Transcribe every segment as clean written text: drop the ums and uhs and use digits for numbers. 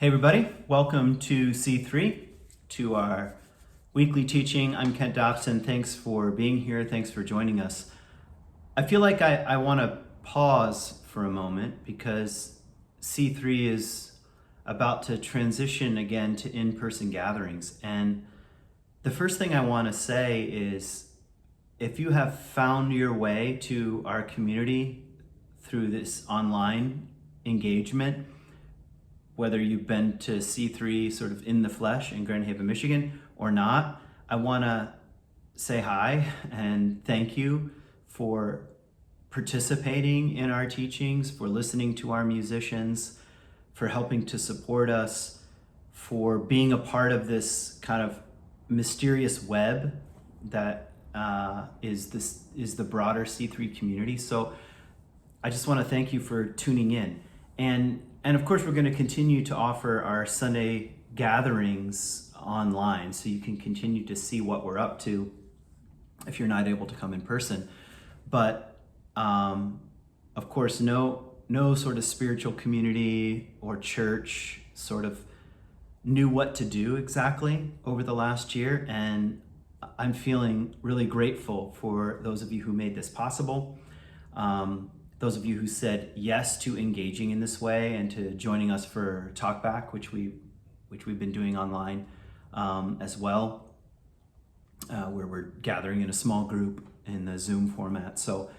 Hey everybody, welcome to C3, to our weekly teaching. I'm Kent Dobson. Thanks for being here. Thanks for joining us. I feel like I want to pause for a moment because C3 is about to transition again to in-person gatherings. And the first thing I want to say is if you have found your way to our community through this online engagement, whether you've been to C3 sort of in the flesh in Grand Haven, Michigan or not, I want to say hi and thank you for participating in our teachings, for listening to our musicians, for helping to support us, for being a part of this kind of mysterious web that is the broader C3 community. So I just want to thank you for tuning in. And of course, we're going to continue to offer our Sunday gatherings online, so you can continue to see what we're up to if you're not able to come in person. But of course, no sort of spiritual community or church sort of knew what to do exactly over the last year. And I'm feeling really grateful for those of you who made this possible. Those of you who said yes to engaging in this way and to joining us for Talkback, which we've been doing online as well, where we're gathering in a small group in the Zoom format. So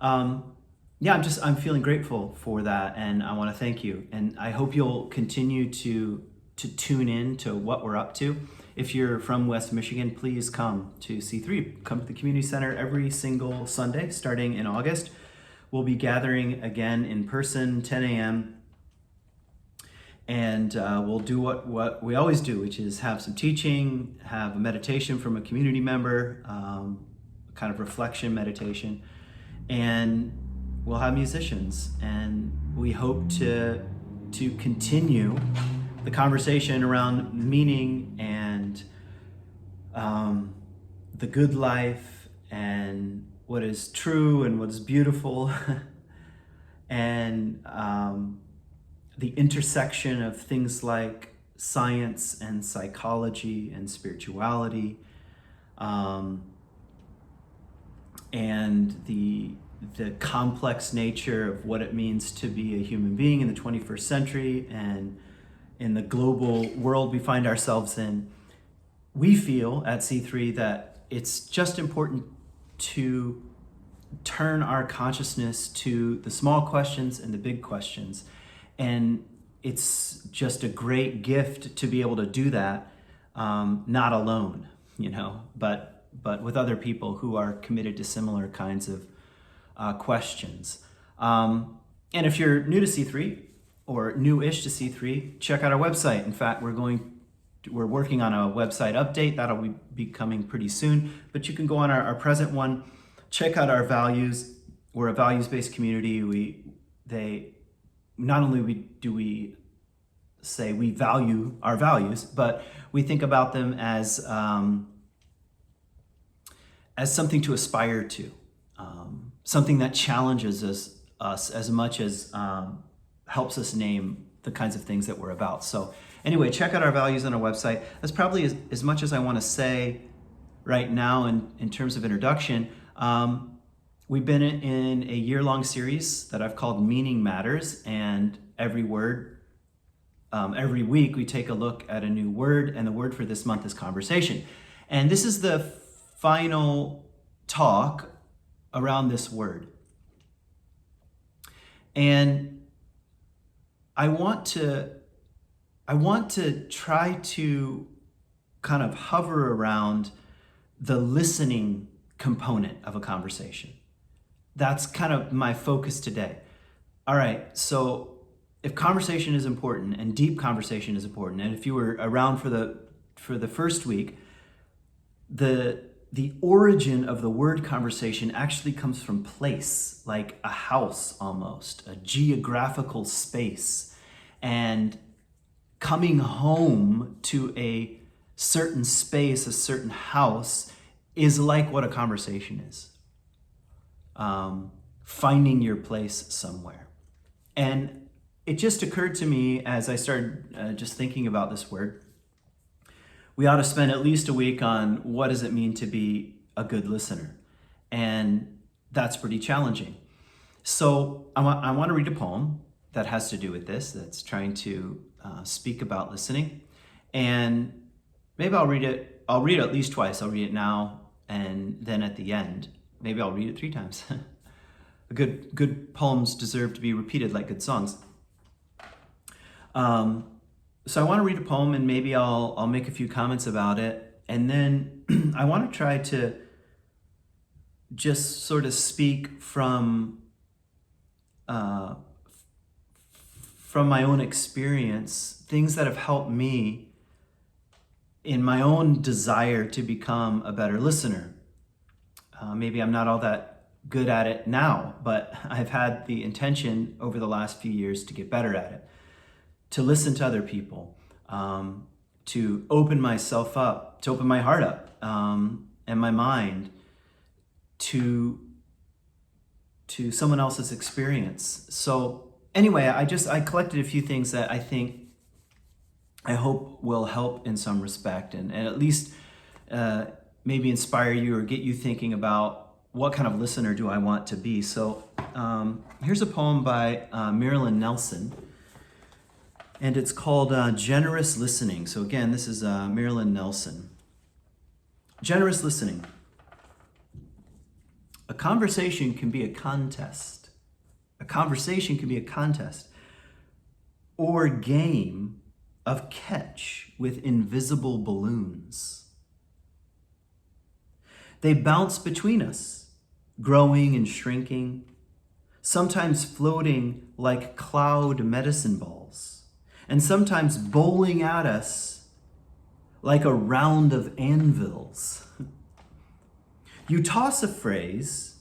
yeah, I'm feeling grateful for that, and I want to thank you. And I hope you'll continue to tune in to what we're up to. If you're from West Michigan, please come to C3. Come to the community center every single Sunday starting in August. We'll be gathering again in person, 10 a.m. And we'll do what we always do, which is have some teaching, have a meditation from a community member, kind of reflection meditation, and we'll have musicians. And we hope to continue the conversation around meaning and the good life and what is true and what is beautiful, and the intersection of things like science and psychology and spirituality, and the complex nature of what it means to be a human being in the 21st century and in the global world we find ourselves in. We feel at C3 that it's just important to turn our consciousness to the small questions and the big questions. And it's just a great gift to be able to do that, not alone, but with other people who are committed to similar kinds of questions. And if you're new to C3 or new-ish to C3, check out our website. In fact, we're working on a website update that'll be coming pretty soon, but you can go on our present one, check out our values. We're a values-based community. Not only do we say we value our values, but we think about them as something to aspire to, something that challenges us as much as helps us name the kinds of things that we're about. So anyway, check out our values on our website. That's probably as much as I want to say right now in terms of introduction. We've been in a year-long series that I've called Meaning Matters, and every week we take a look at a new word, and the word for this month is conversation. And this is the final talk around this word. And I want to try to kind of hover around the listening component of a conversation. That's kind of my focus today. All right, so if conversation is important and deep conversation is important, and if you were around for the first week, the origin of the word conversation actually comes from place, like a house almost, a geographical space. And coming home to a certain space, a certain house, is like what a conversation is. Finding your place somewhere. And it just occurred to me as I started just thinking about this word, we ought to spend at least a week on what does it mean to be a good listener. And that's pretty challenging. So I want to read a poem that has to do with this, that's trying to speak about listening. And maybe I'll read it at least twice. I'll read it now and then at the end. Maybe I'll read it 3 times. Good poems deserve to be repeated like good songs. So I want to read a poem, and maybe I'll make a few comments about it. And then I want to try to just sort of speak from my own experience, things that have helped me in my own desire to become a better listener. Maybe I'm not all that good at it now, but I've had the intention over the last few years to get better at it, to listen to other people, to open myself up, to open my heart up and my mind to someone else's experience. So anyway, I collected a few things that I hope will help in some respect, and at least maybe inspire you or get you thinking about what kind of listener do I want to be. So here's a poem by Marilyn Nelson, and it's called Generous Listening. So again, this is Marilyn Nelson. Generous listening. A conversation can be a contest. A conversation can be a contest or game of catch with invisible balloons. They bounce between us, growing and shrinking, sometimes floating like cloud medicine balls, and sometimes bowling at us like a round of anvils. You toss a phrase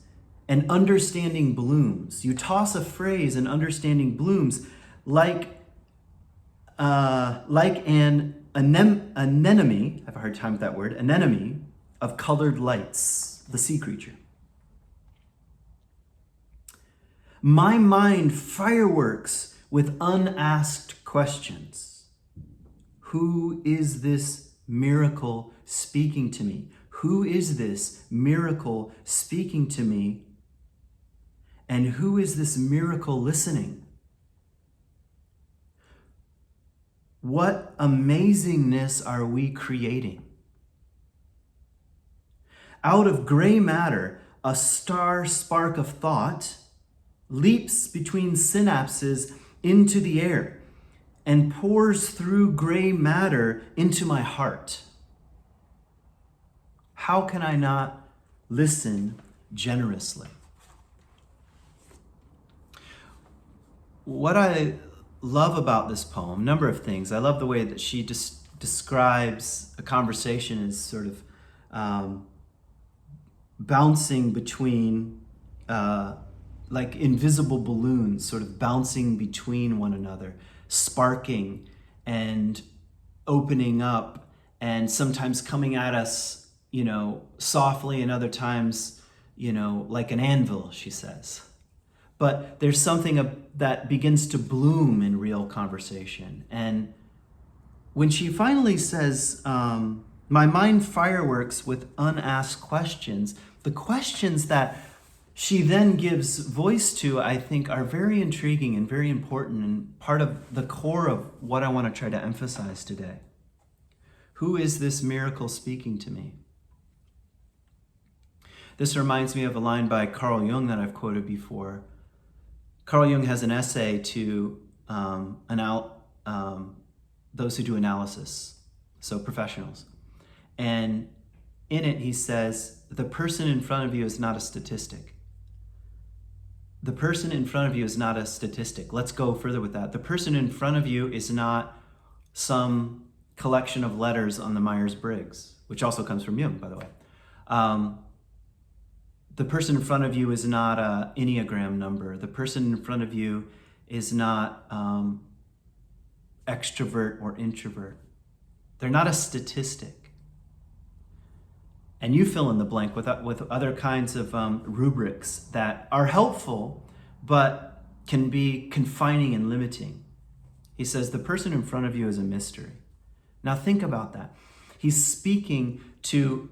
and understanding blooms. You toss a phrase and understanding blooms like an anemone, I have a hard time with that word, anemone of colored lights, the sea creature. My mind fireworks with unasked questions. Who is this miracle speaking to me? Who is this miracle speaking to me? And who is this miracle listening? What amazingness are we creating? Out of gray matter, a star spark of thought leaps between synapses into the air and pours through gray matter into my heart. How can I not listen generously? What I love about this poem, number of things. I love the way that she describes a conversation as sort of bouncing between, like invisible balloons, sort of bouncing between one another, sparking and opening up, and sometimes coming at us, softly, and other times, like an anvil, she says. But there's something that begins to bloom in real conversation. And when she finally says, my mind fireworks with unasked questions, the questions that she then gives voice to, I think, are very intriguing and very important and part of the core of what I want to try to emphasize today. Who is this miracle speaking to me? This reminds me of a line by Carl Jung that I've quoted before. Carl Jung has an essay to those who do analysis, so professionals. And in it, he says, the person in front of you is not a statistic. The person in front of you is not a statistic. Let's go further with that. The person in front of you is not some collection of letters on the Myers-Briggs, which also comes from Jung, by the way. The person in front of you is not an Enneagram number. The person in front of you is not extrovert or introvert. They're not a statistic. And you fill in the blank with other kinds of rubrics that are helpful, but can be confining and limiting. He says, the person in front of you is a mystery. Now think about that. He's speaking to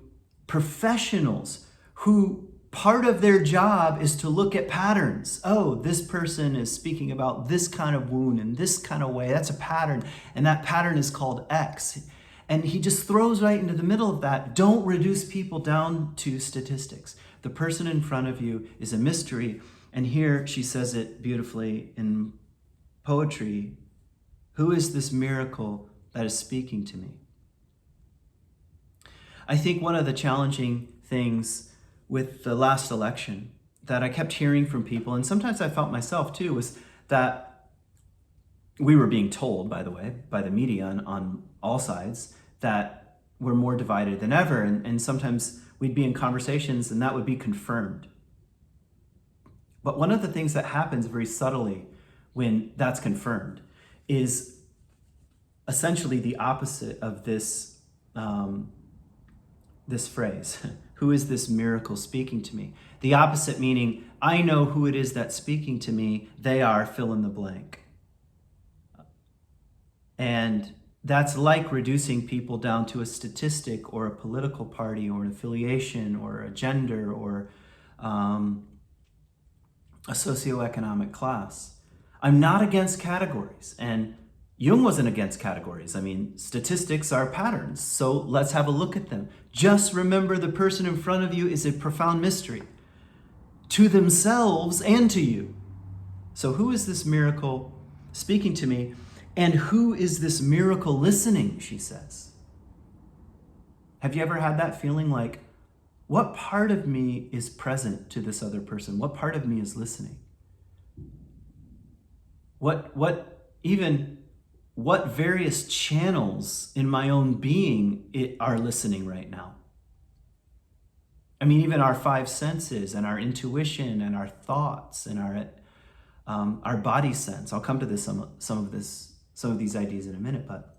professionals who part of their job is to look at patterns. Oh, this person is speaking about this kind of wound in this kind of way. That's a pattern, and that pattern is called X. And he just throws right into the middle of that. Don't reduce people down to statistics. The person in front of you is a mystery. And here she says it beautifully in poetry. Who is this miracle that is speaking to me? I think one of the challenging things with the last election that I kept hearing from people, and sometimes I felt myself too, was that we were being told, by the way, by the media on all sides, that we're more divided than ever. And sometimes we'd be in conversations and that would be confirmed. But one of the things that happens very subtly when that's confirmed is essentially the opposite of this, this phrase. Who is this miracle speaking to me? The opposite meaning, I know who it is that's speaking to me. They are fill in the blank. And that's like reducing people down to a statistic or a political party or an affiliation or a gender or a socioeconomic class. I'm not against categories, and Jung wasn't against categories. I mean, statistics are patterns, so let's have a look at them. Just remember the person in front of you is a profound mystery to themselves and to you. So who is this miracle speaking to me? And who is this miracle listening, she says. Have you ever had that feeling like, what part of me is present to this other person? What part of me is listening? What various channels in my own being are listening right now? I mean, even our five senses and our intuition and our thoughts and our body sense. I'll come to this some of these ideas in a minute, but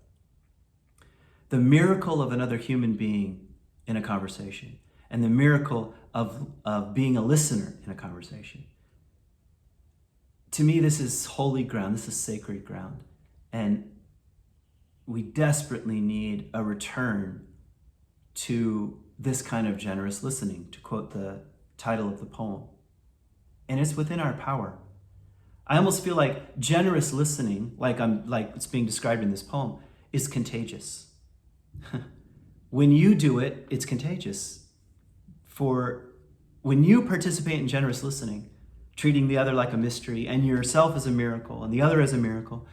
the miracle of another human being in a conversation and the miracle of being a listener in a conversation. To me, this is holy ground. This is sacred ground. And we desperately need a return to this kind of generous listening, to quote the title of the poem. And it's within our power. I almost feel like generous listening, like it's being described in this poem, is contagious. When you do it, it's contagious. When you participate in generous listening, treating the other like a mystery and yourself as a miracle and the other as a miracle,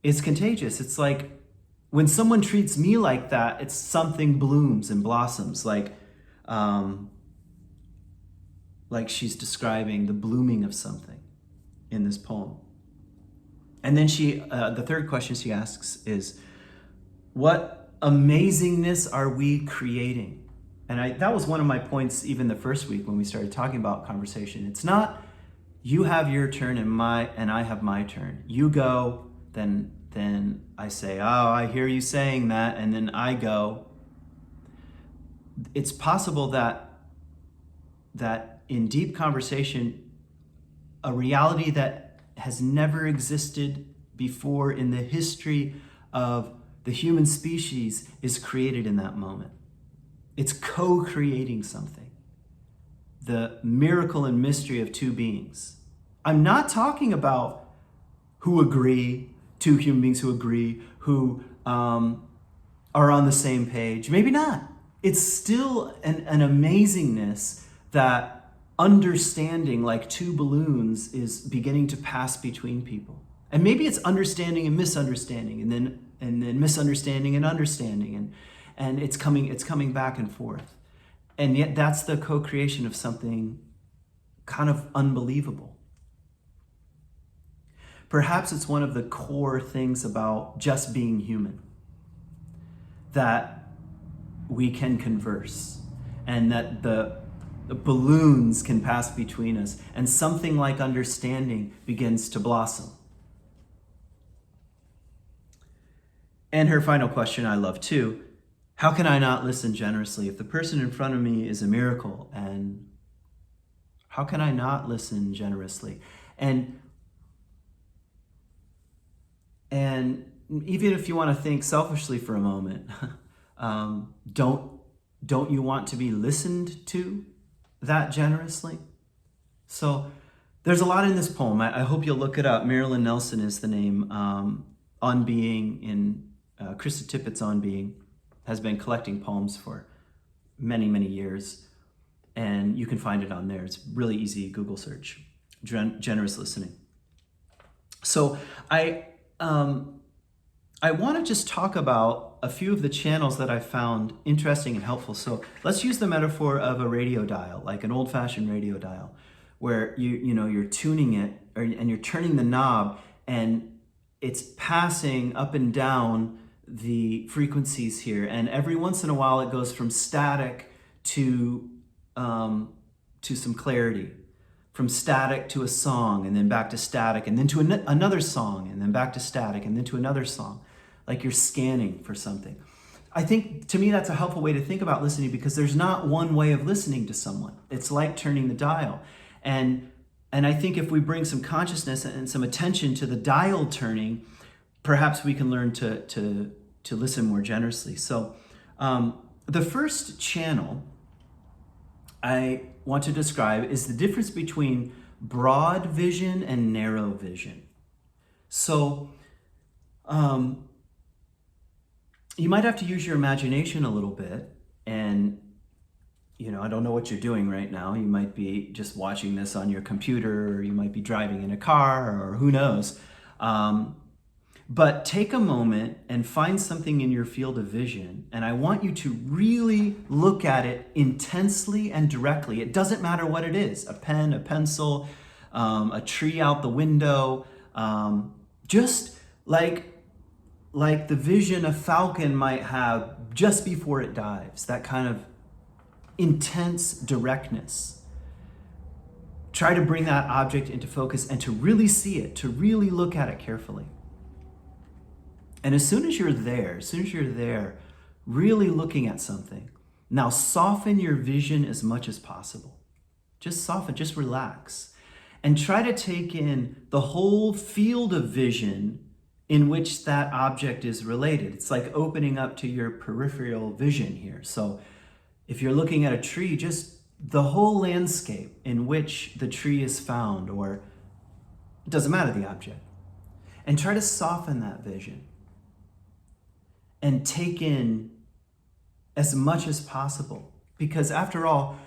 it's contagious. It's like when someone treats me like that, it's something blooms and blossoms, like she's describing the blooming of something in this poem. And then the third question she asks is, what amazingness are we creating? And that was one of my points even the first week when we started talking about conversation. It's not you have your turn and I have my turn. You go, then I say, oh, I hear you saying that, and then I go. It's possible that in deep conversation, a reality that has never existed before in the history of the human species is created in that moment. It's co-creating something. The miracle and mystery of two beings. I'm not talking about who agree, two human beings who agree, who are on the same page. Maybe not. It's still an amazingness that understanding, like two balloons, is beginning to pass between people. And maybe it's understanding and misunderstanding, and then misunderstanding and understanding, and it's coming back and forth. And yet that's the co-creation of something kind of unbelievable. Perhaps it's one of the core things about just being human, that we can converse and that the balloons can pass between us and something like understanding begins to blossom. And her final question I love too. How can I not listen generously if the person in front of me is a miracle? And how can I not listen generously? And And even if you want to think selfishly for a moment, don't you want to be listened to that generously? So there's a lot in this poem. I hope you'll look it up. Marilyn Nelson is the name. On Being in Krista Tippett's On Being has been collecting poems for many, many years. And you can find it on there. It's really easy Google search. Generous listening. So I want to just talk about a few of the channels that I found interesting and helpful. So let's use the metaphor of a radio dial, like an old-fashioned radio dial, where you're tuning it and you're turning the knob, and it's passing up and down the frequencies here. And every once in a while, it goes from static to some clarity, from static to a song, and then back to static, and then to another song, and then back to static, and then to another song, like you're scanning for something. I think, to me, that's a helpful way to think about listening, because there's not one way of listening to someone. It's like turning the dial. And I think if we bring some consciousness and some attention to the dial turning, perhaps we can learn to listen more generously. So the first channel I want to describe is the difference between broad vision and narrow vision. So you might have to use your imagination a little bit, and I don't know what you're doing right now. You might be just watching this on your computer, or you might be driving in a car, or who knows. But take a moment and find something in your field of vision, and I want you to really look at it intensely and directly. It doesn't matter what it is, a pen, a pencil, a tree out the window, just like the vision a falcon might have just before it dives, that kind of intense directness. Try to bring that object into focus and to really see it, to really look at it carefully. And as soon as you're there, really looking at something, now soften your vision as much as possible. Just soften, just relax. And try to take in the whole field of vision in which that object is related. It's like opening up to your peripheral vision here. So if you're looking at a tree, just the whole landscape in which the tree is found, or it doesn't matter the object. And try to soften that vision and take in as much as possible. Because after all,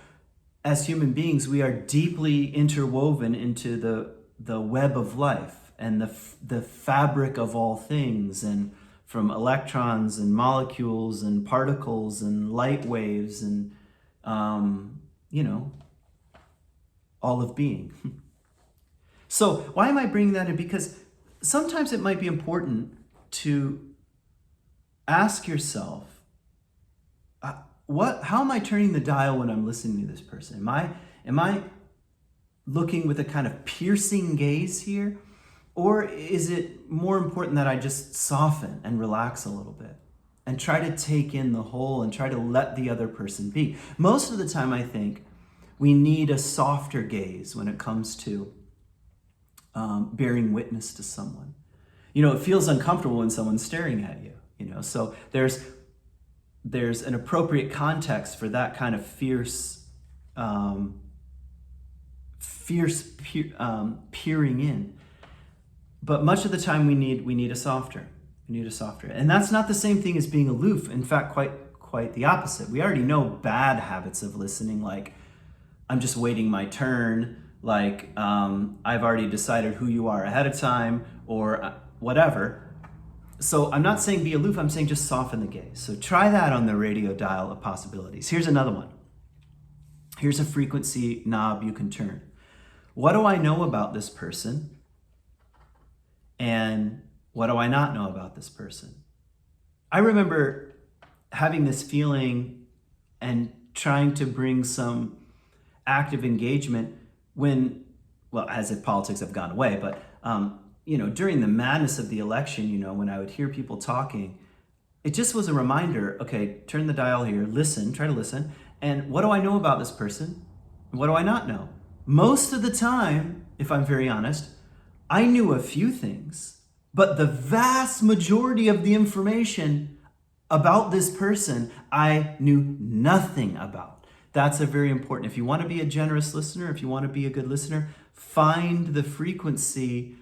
as human beings, we are deeply interwoven into the web of life and the fabric of all things, and from electrons and molecules and particles and light waves and, all of being. So why am I bringing that in? Because sometimes it might be important to ask yourself, how am I turning the dial when I'm listening to this person? Am I looking with a kind of piercing gaze here? Or is it more important that I just soften and relax a little bit and try to take in the whole and try to let the other person be? Most of the time, I think we need a softer gaze when it comes to bearing witness to someone. It feels uncomfortable when someone's staring at you. So there's an appropriate context for that kind of fierce peering in. But much of the time we need a softer. And that's not the same thing as being aloof. In fact, quite the opposite. We already know bad habits of listening, like I'm just waiting my turn, like I've already decided who you are ahead of time, or whatever. So I'm not saying be aloof, I'm saying just soften the gaze. So try that on the radio dial of possibilities. Here's another one. Here's a frequency knob you can turn. What do I know about this person? And what do I not know about this person? I remember having this feeling and trying to bring some active engagement when, as if politics have gone away, but during the madness of the election, when I would hear people talking, it just was a reminder, okay, turn the dial here, listen, try to listen. And what do I know about this person? What do I not know? Most of the time, if I'm very honest, I knew a few things, But the vast majority of the information about this person, I knew nothing about. That's a very important. If you want to be a generous listener, if you want to be a good listener, find the frequency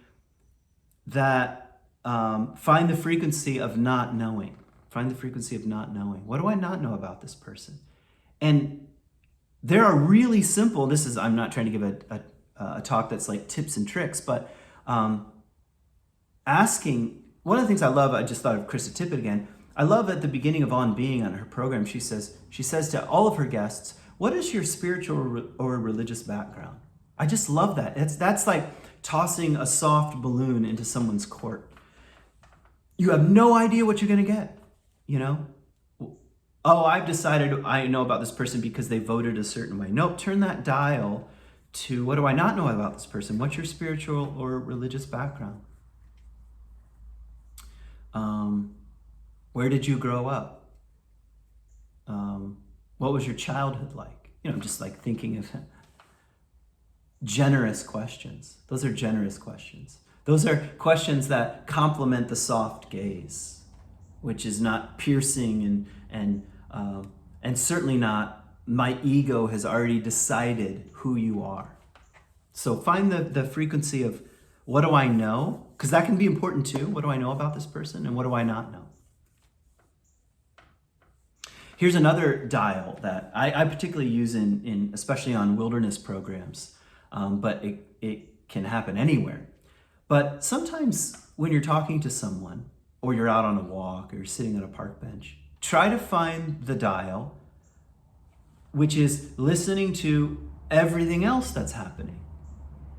of not knowing. Find the frequency of not knowing. What do I not know about this person? And there are really simple, I'm not trying to give a talk that's like tips and tricks, but asking, one of the things I love, I just thought of Krista Tippett again. I love at the beginning of On Being on her program, she says to all of her guests, what is your spiritual or religious background? I just love that. That's like tossing a soft balloon into someone's court. You have no idea what you're going to get, you know? Oh, I've decided I know about this person because they voted a certain way. Nope, turn that dial to what do I not know about this person? What's your spiritual or religious background? Where did you grow up? What was your childhood like? You know, I'm just like thinking of generous questions. Those are generous questions. Those are questions that complement the soft gaze, which is not piercing and certainly not my ego has already decided who you are. So find the frequency of what do I know? Because that can be important too. What do I know about this person and what do I not know? Here's another dial that I particularly use in especially on wilderness programs, but it can happen anywhere. But sometimes when you're talking to someone or you're out on a walk or you're sitting on a park bench, try to find the dial, which is listening to everything else that's happening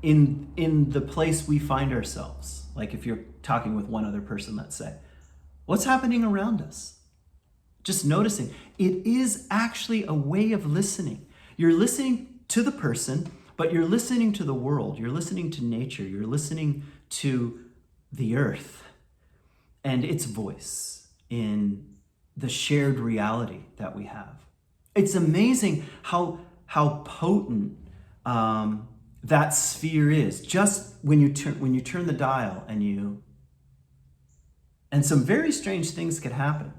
in the place we find ourselves. Like if you're talking with one other person, let's say, what's happening around us? Just noticing. It is actually a way of listening. You're listening to the person, but you're listening to the world. You're listening to nature. You're listening to the earth and its voice in the shared reality that we have. It's amazing how potent that sphere is. Just when you turn the dial and some very strange things could happen.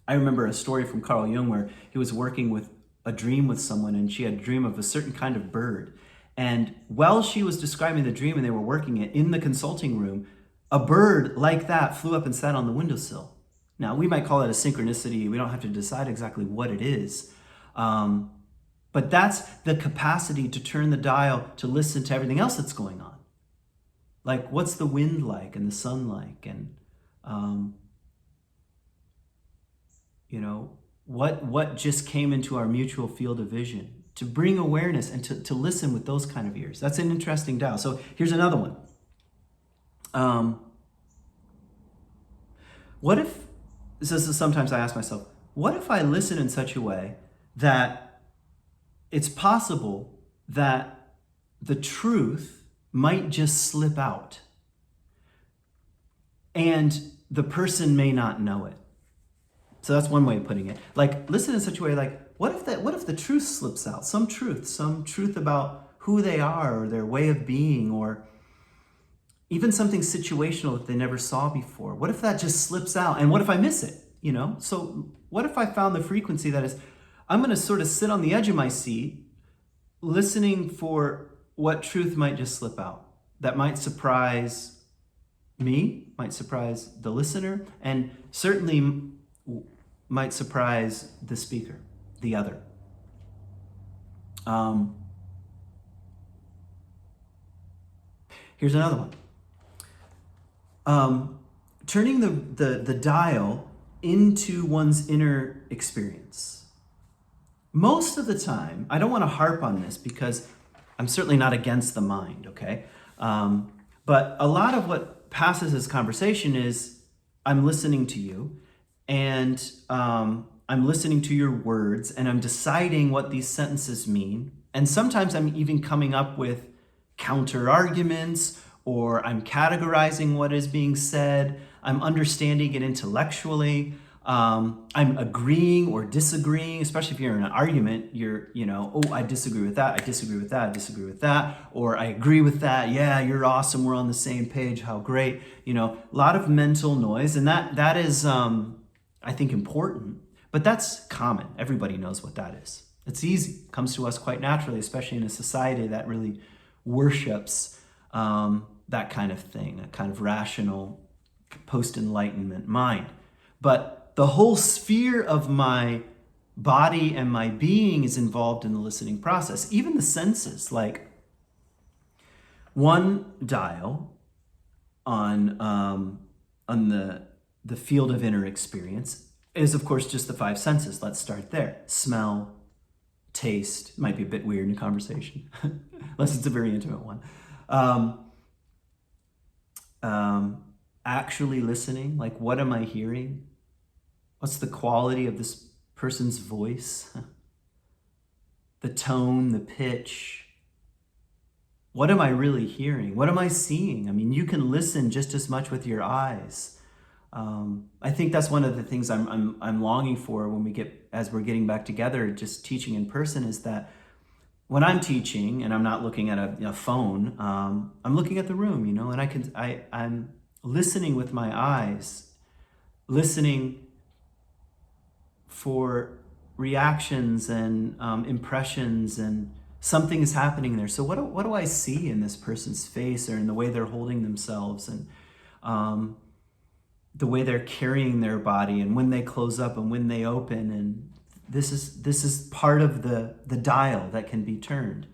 I remember a story from Carl Jung where he was working with a dream with someone and she had a dream of a certain kind of bird. And while she was describing the dream and they were working it in the consulting room, a bird like that flew up and sat on the windowsill. Now, we might call it a synchronicity. We don't have to decide exactly what it is. But that's the capacity to turn the dial to listen to everything else that's going on. Like, what's the wind like and the sun like? And, what just came into our mutual field of vision? To bring awareness and to listen with those kind of ears. That's an interesting dial. So here's another one. What if, sometimes I ask myself, what if I listen in such a way that it's possible that the truth might just slip out and the person may not know it? So that's one way of putting it. Like, listen in such a way, like, what if the truth slips out? Some truth about who they are or their way of being, or even something situational that they never saw before. What if that just slips out? And what if I miss it? So what if I found the frequency that is, I'm going to sort of sit on the edge of my seat, listening for what truth might just slip out that might surprise me, might surprise the listener, and certainly might surprise the speaker, the other. Here's another one. Turning the dial into one's inner experience. Most of the time, I don't want to harp on this because I'm certainly not against the mind, okay? But a lot of what passes as conversation is I'm listening to you, and I'm listening to your words, and I'm deciding what these sentences mean. And sometimes I'm even coming up with counter arguments, or I'm categorizing what is being said. I'm understanding it intellectually. I'm agreeing or disagreeing, especially if you're in an argument, oh, I disagree with that, I disagree with that, I disagree with that, or I agree with that, yeah, you're awesome, we're on the same page, how great, a lot of mental noise, and that is, I think, important, but that's common. Everybody knows what that is. It's easy, it comes to us quite naturally, especially in a society that really worships that kind of thing, a kind of rational, post-Enlightenment mind. But the whole sphere of my body and my being is involved in the listening process. Even the senses, like one dial on the field of inner experience is, of course, just the five senses. Let's start there. Smell, taste, might be a bit weird in a conversation, unless it's a very intimate one. Actually listening, like, what am I hearing? What's the quality of this person's voice? The tone, the pitch. What am I really hearing? What am I seeing? I mean, you can listen just as much with your eyes. I think that's one of the things I'm longing for as we're getting back together, just teaching in person, is that when I'm teaching and I'm not looking at a phone, I'm looking at the room, and I'm listening with my eyes, listening for reactions and impressions, and something is happening there. So what do I see in this person's face, or in the way they're holding themselves, and the way they're carrying their body, and when they close up and when they open? And this is part of the dial that can be turned,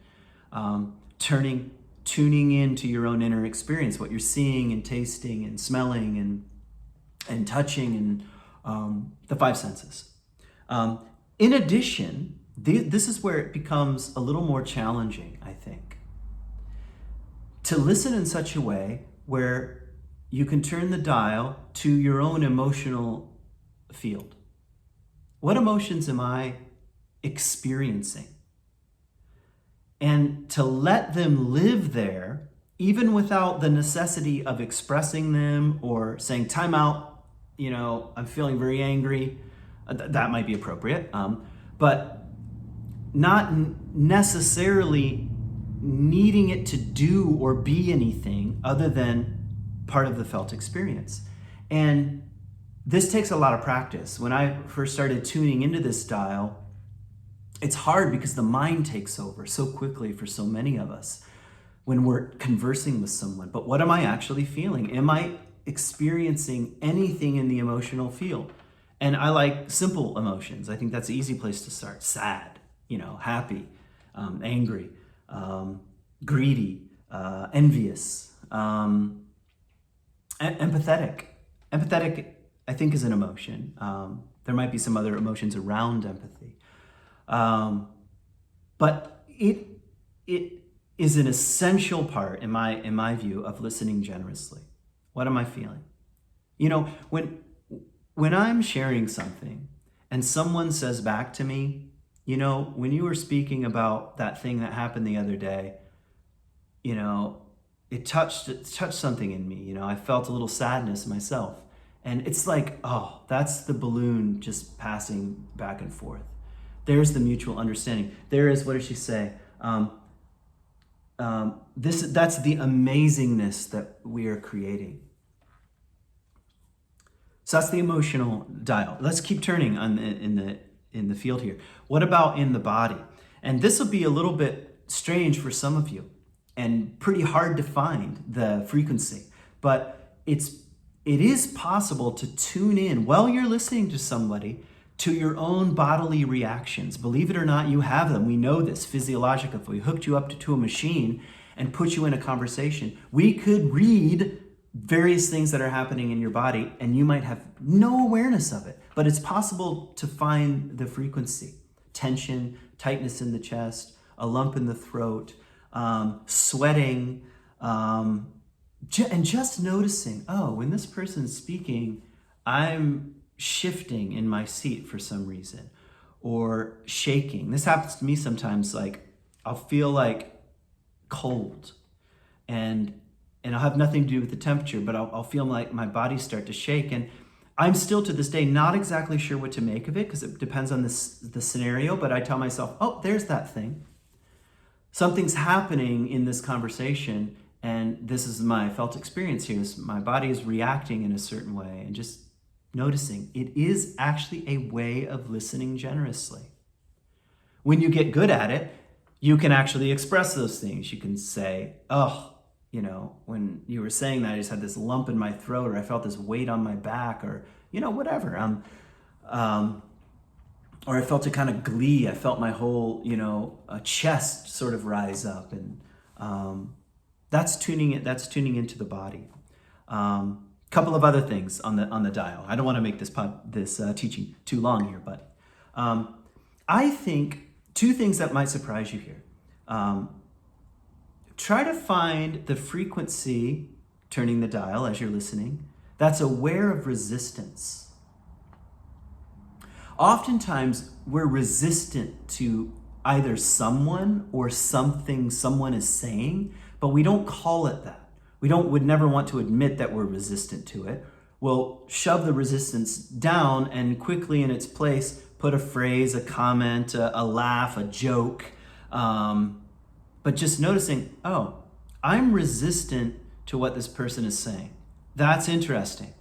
tuning into your own inner experience, what you're seeing and tasting and smelling and touching, and the five senses. In addition, this is where it becomes a little more challenging, I think, to listen in such a way where you can turn the dial to your own emotional field. What emotions am I experiencing? And to let them live there, even without the necessity of expressing them or saying, time out, I'm feeling very angry. That might be appropriate, but not necessarily needing it to do or be anything other than part of the felt experience. And this takes a lot of practice. When I first started tuning into this dial, it's hard because the mind takes over so quickly for so many of us when we're conversing with someone. But what am I actually feeling? Am I experiencing anything in the emotional field? And I like simple emotions. I think that's an easy place to start. Sad, happy, angry, greedy, envious, empathetic. Empathetic, I think, is an emotion. There might be some other emotions around empathy. But it is an essential part, in my view, of listening generously. What am I feeling? When I'm sharing something and someone says back to me, when you were speaking about that thing that happened the other day, it touched something in me. I felt a little sadness myself. And it's like, oh, that's the balloon just passing back and forth. There's the mutual understanding. There is, what does she say? That's the amazingness that we are creating. So that's the emotional dial. Let's keep turning in the field here. What about in the body? And this will be a little bit strange for some of you and pretty hard to find the frequency, but it is possible to tune in while you're listening to somebody to your own bodily reactions. Believe it or not, you have them. We know this physiologically. If we hooked you up to a machine and put you in a conversation, we could read various things that are happening in your body, and you might have no awareness of it. But it's possible to find the frequency. Tension, tightness in the chest, a lump in the throat, sweating, and just noticing, oh, when this person's speaking, I'm shifting in my seat for some reason, or shaking. This happens to me sometimes, like I'll feel like cold, and it'll have nothing to do with the temperature, but I'll feel like my body start to shake, and I'm still to this day not exactly sure what to make of it because it depends on the scenario, but I tell myself, oh, there's that thing. Something's happening in this conversation, and this is my felt experience here. My body is reacting in a certain way, and just noticing it is actually a way of listening generously. When you get good at it, you can actually express those things. You can say, oh, when you were saying that, I just had this lump in my throat, or I felt this weight on my back, or, whatever. Or I felt a kind of glee. I felt my whole, chest sort of rise up. And that's tuning into the body. Couple of other things on the dial. I don't want to make this teaching too long here, but I think two things that might surprise you here. Try to find the frequency, turning the dial as you're listening, that's aware of resistance. Oftentimes, we're resistant to either someone or something someone is saying, but we don't call it that. Would never want to admit that we're resistant to it. We'll shove the resistance down and quickly in its place put a phrase, a comment, a laugh, a joke. But just noticing, oh, I'm resistant to what this person is saying. That's interesting.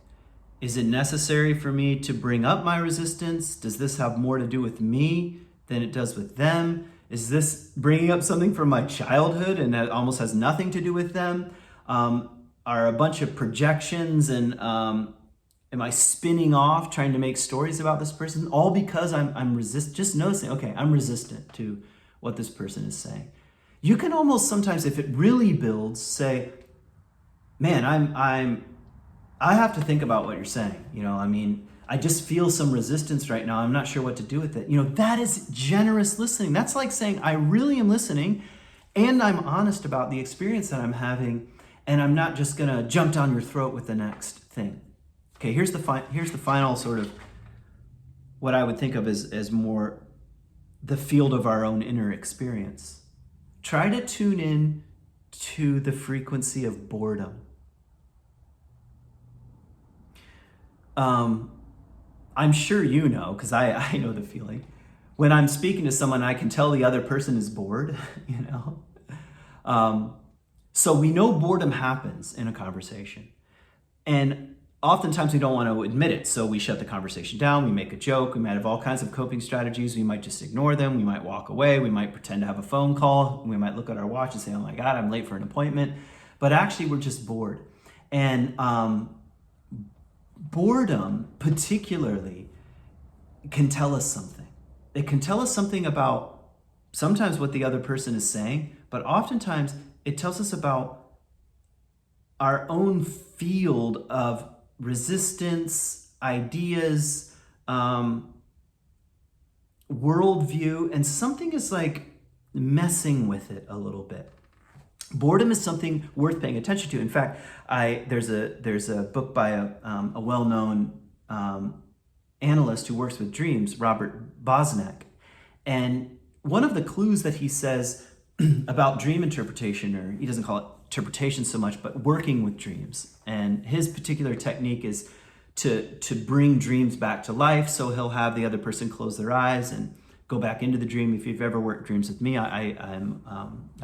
Is it necessary for me to bring up my resistance? Does this have more to do with me than it does with them? Is this bringing up something from my childhood and that almost has nothing to do with them? Are a bunch of projections and am I spinning off trying to make stories about this person? All because I'm just noticing, okay, I'm resistant to what this person is saying. You can almost sometimes, if it really builds, say, man, I have to think about what you're saying. I just feel some resistance right now. I'm not sure what to do with it. That is generous listening. That's like saying, I really am listening and I'm honest about the experience that I'm having, and I'm not just gonna jump down your throat with the next thing. Okay, here's the final sort of what I would think of as more the field of our own inner experience. Try to tune in to the frequency of boredom. I'm sure you know, because I know the feeling. When I'm speaking to someone, I can tell the other person is bored, So we know boredom happens in a conversation. And oftentimes we don't want to admit it, so we shut the conversation down, we make a joke, we might have all kinds of coping strategies, we might just ignore them, we might walk away, we might pretend to have a phone call, we might look at our watch and say, oh my God, I'm late for an appointment. But actually we're just bored. And boredom particularly can tell us something. It can tell us something about sometimes what the other person is saying, but oftentimes it tells us about our own field of resistance, ideas, worldview, and something is like messing with it a little bit. Boredom is something worth paying attention to. In fact, there's a book by a well-known analyst who works with dreams, Robert Bosnak, and one of the clues that he says about dream interpretation, or he doesn't call it interpretation so much, but working with dreams. And his particular technique is to bring dreams back to life. So he'll have the other person close their eyes and go back into the dream. If you've ever worked dreams with me, I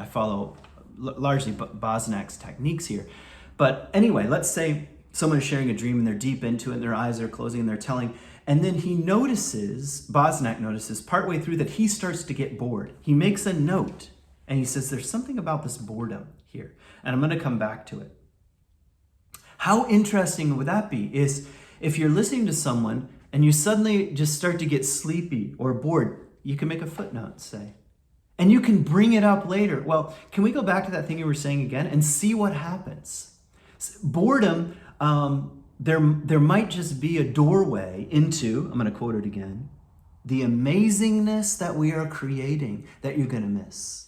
follow largely Bosnak's techniques here. But anyway, let's say someone is sharing a dream and they're deep into it and their eyes are closing and they're telling, and then Bosnak notices partway through that he starts to get bored. He makes a note and he says, there's something about this boredom here, and I'm going to come back to it. How interesting would that be is if you're listening to someone and you suddenly just start to get sleepy or bored, you can make a footnote, say, and you can bring it up later. Well, can we go back to that thing you were saying again and see what happens? Boredom, there might just be a doorway into, I'm going to quote it again, the amazingness that we are creating that you're going to miss.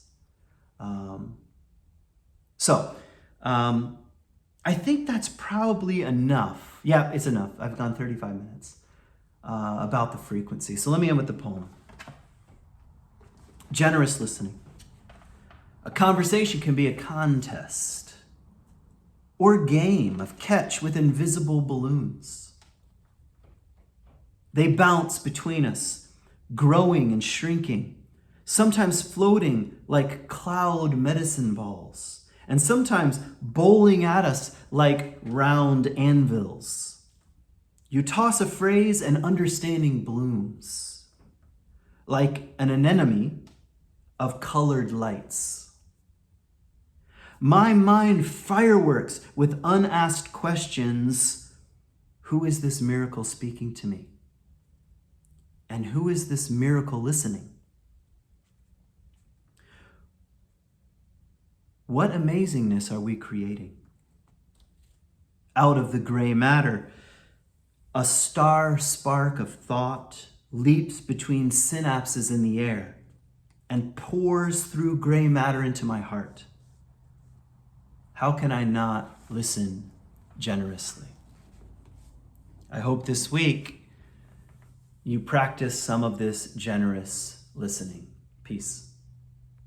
I think that's probably enough. Yeah, it's enough. I've gone 35 minutes about the frequency. So let me end with the poem. Generous listening. A conversation can be a contest or game of catch with invisible balloons. They bounce between us, growing and shrinking, sometimes floating like cloud medicine balls, and sometimes bowling at us like round anvils. You toss a phrase and understanding blooms, like an anemone of colored lights. My mind fireworks with unasked questions. Who is this miracle speaking to me? And who is this miracle listening? What amazingness are we creating? Out of the gray matter, a star spark of thought leaps between synapses in the air and pours through gray matter into my heart. How can I not listen generously? I hope this week you practice some of this generous listening. Peace.